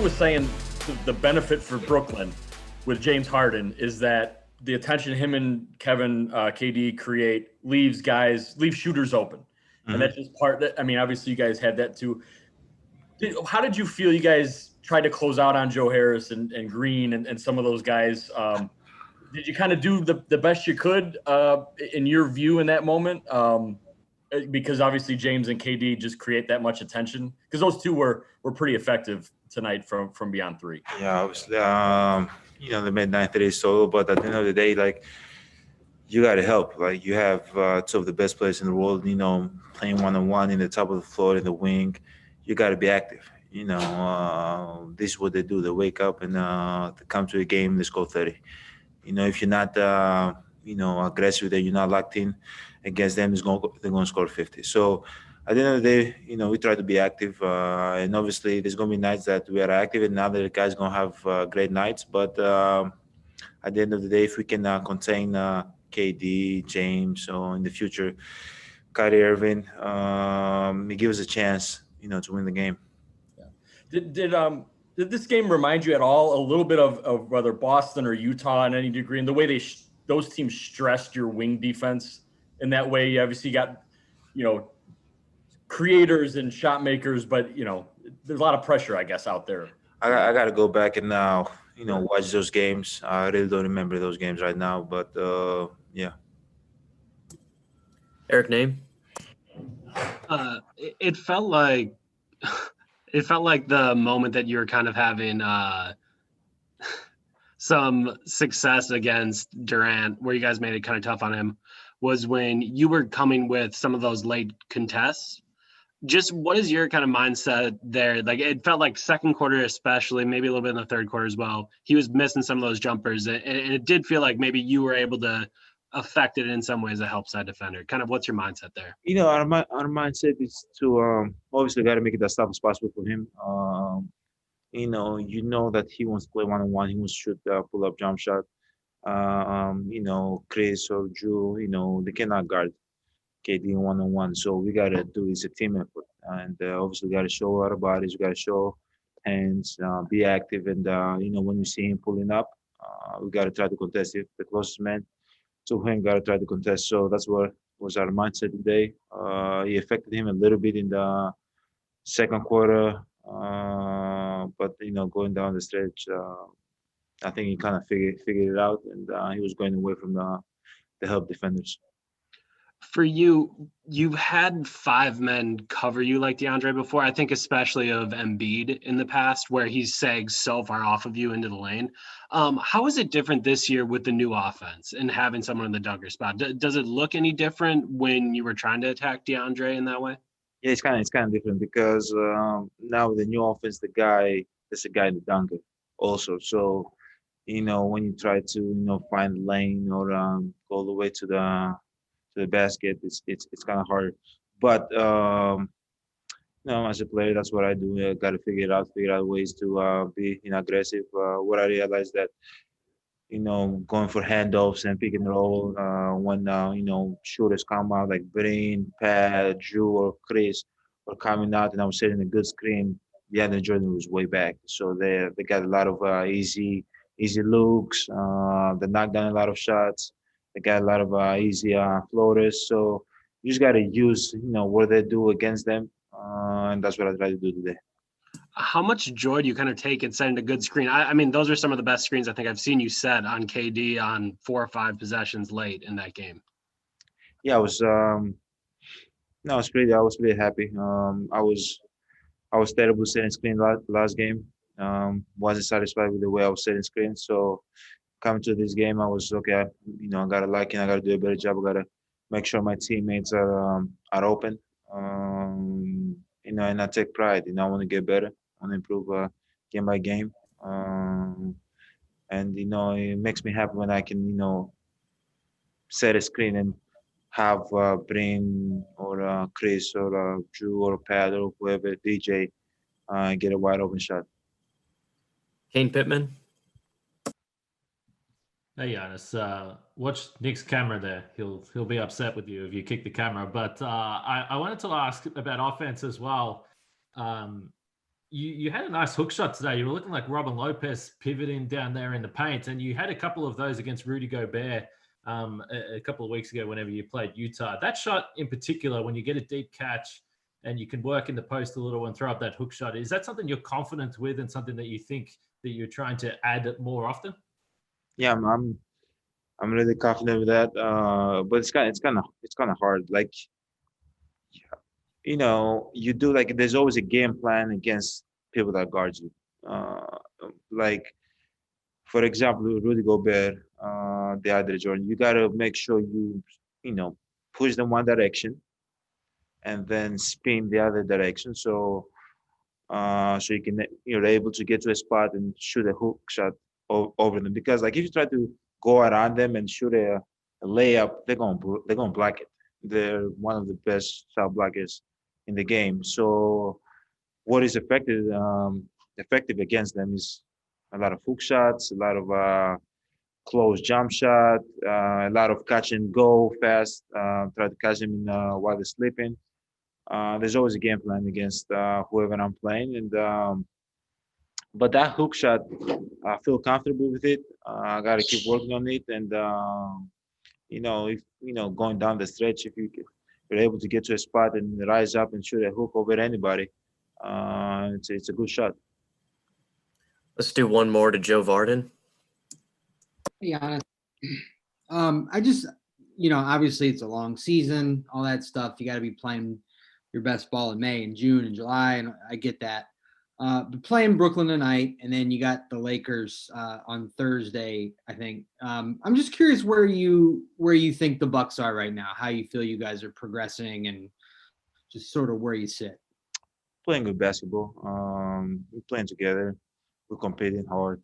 was saying the benefit for Brooklyn with James Harden is that the attention him and Kevin KD create leaves shooters open. And that's just part that, I mean, obviously you guys had that too. How did you feel you guys tried to close out on Joe Harris and Green and some of those guys? Did you kind of do the best you could in your view in that moment? Because obviously James and KD just create that much attention, because those two were pretty effective tonight from beyond three. Yeah, obviously, they made 9 solo, but at the end of the day, like, you got to help. Like, you have two of the best players in the world, playing one-on-one in the top of the floor, in the wing. You got to be active. This is what they do. They wake up and they come to a game, they score 30. If you're not, aggressive, that you're not locked in against them, they're going to score 50. So at the end of the day, we try to be active. And obviously, there's going to be nights that we are active and other guys going to have great nights. But at the end of the day, if we can contain KD, James, or in the future, Kyrie Irving, it gives us a chance, to win the game. Yeah. Did this game remind you at all a little bit of whether Boston or Utah in any degree, in the way those teams stressed your wing defense in that way? You obviously got, creators and shot makers, but, there's a lot of pressure, I guess, out there. I got to go back and now, watch those games. I really don't remember those games right now, but yeah. Eric, name? It felt like the moment that you were kind of having some success against Durant, where you guys made it kind of tough on him, was when you were coming with some of those late contests. Just what is your kind of mindset there? Like, it felt like second quarter especially, maybe a little bit in the third quarter as well, he was missing some of those jumpers, and it did feel like maybe you were able to affect it in some ways, a help side defender. Kind of what's your mindset there? Our mindset is to obviously got to make it as tough as possible for him. That he wants to play one-on-one. He wants to shoot pull-up jump shot. Chris or Drew, they cannot guard KD one-on-one. So we got to do is a team effort. And obviously got to show our bodies. We got to show hands, be active. And, when you see him pulling up, we got to try to contest it. The closest man to him got to try to contest. So that's what was our mindset today. He affected him a little bit in the second quarter. But, going down the stretch, I think he kind of figured it out, and he was going away from the help defenders. For you, you've had 5 men cover you like DeAndre before. I think especially of Embiid in the past, where he's sagged so far off of you into the lane. How is it different this year with the new offense and having someone in the dunker spot? Does it look any different when you were trying to attack DeAndre in that way? Yeah, it's kind of different because now with the new offense, there's a guy in the dunker also. So, when you try to find the lane or go all the way to the basket, it's kind of hard. But as a player, that's what I do. I got to figure out ways to be aggressive. What I realized that going for handoffs and pick and roll when shooters come out like Breen, Pat, Drew, or Chris were coming out, and I was setting a good screen. DeAndre Jordan was way back, so they got a lot of easy looks. They knocked down a lot of shots. They got a lot of easy floaters. So you just got to use what they do against them, and that's what I try to do today. How much joy do you kind of take in setting a good screen? I mean, those are some of the best screens I think I've seen you set on KD on 4 or 5 possessions late in that game. Yeah, I was pretty happy. I was terrible setting screen last game. Wasn't satisfied with the way I was setting screens. So coming to this game, I was okay. I gotta like it. I gotta do a better job. I gotta make sure my teammates are open. And I take pride. I want to get better. I want to improve game by game. And it makes me happy when I can set a screen and have Bryn or Chris or Drew or Pat or whoever, DJ, get a wide open shot. Kane Pittman. Hey Giannis, watch Nick's camera there. He'll be upset with you if you kick the camera. But I wanted to ask about offense as well. you had a nice hook shot today. You were looking like Robin Lopez pivoting down there in the paint, and you had a couple of those against Rudy Gobert a couple of weeks ago whenever you played Utah. That shot in particular, when you get a deep catch and you can work in the post a little and throw up that hook shot, is that something you're confident with and something that you think that you're trying to add more often? Yeah, I'm really confident with that. But it's kind of hard. Like, you do, like, there's always a game plan against people that guard you. Like, for example, Rudy Gobert, DeAndre Jordan, you gotta make sure you push them one direction and then spin the other direction. So you're able to get to a spot and shoot a hook shot over them. Because, like, if you try to go around them and shoot a layup, they're gonna block it. They're one of the best shot blockers in the game. So what is effective against them is a lot of hook shots, a lot of close jump shot, a lot of catch and go fast. Try to catch them while they're sleeping. There's always a game plan against whoever I'm playing, and but that hook shot, I feel comfortable with it. I got to keep working on it, and if going down the stretch, if you're able to get to a spot and rise up and shoot a hook over anybody, it's a good shot. Let's do one more to Joe Varden. Hey, Giannis. I just, obviously it's a long season, all that stuff. You got to be playing your best ball in May and June and July, and I get that. But playing Brooklyn tonight, and then you got the Lakers on Thursday, I think. I'm just curious where you think the Bucks are right now, how you feel you guys are progressing, and just sort of where you sit. Playing good basketball. We're playing together. We're competing hard.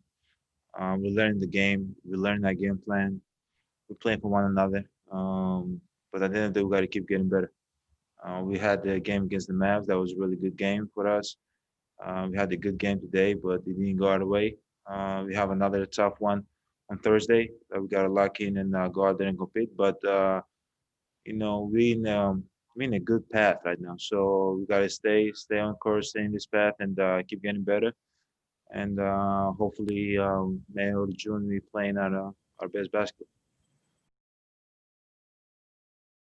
We're learning the game. We're learning our game plan. We're playing for one another. But at the end of the day, we got to keep getting better. We had the game against the Mavs. That was a really good game for us. We had a good game today, but it didn't go our way. We have another tough one on Thursday that we got to lock in and go out there and compete. But we're in a good path right now. So we got to stay on course, stay in this path, and keep getting better. And hopefully, May or June, we playing at our best basketball.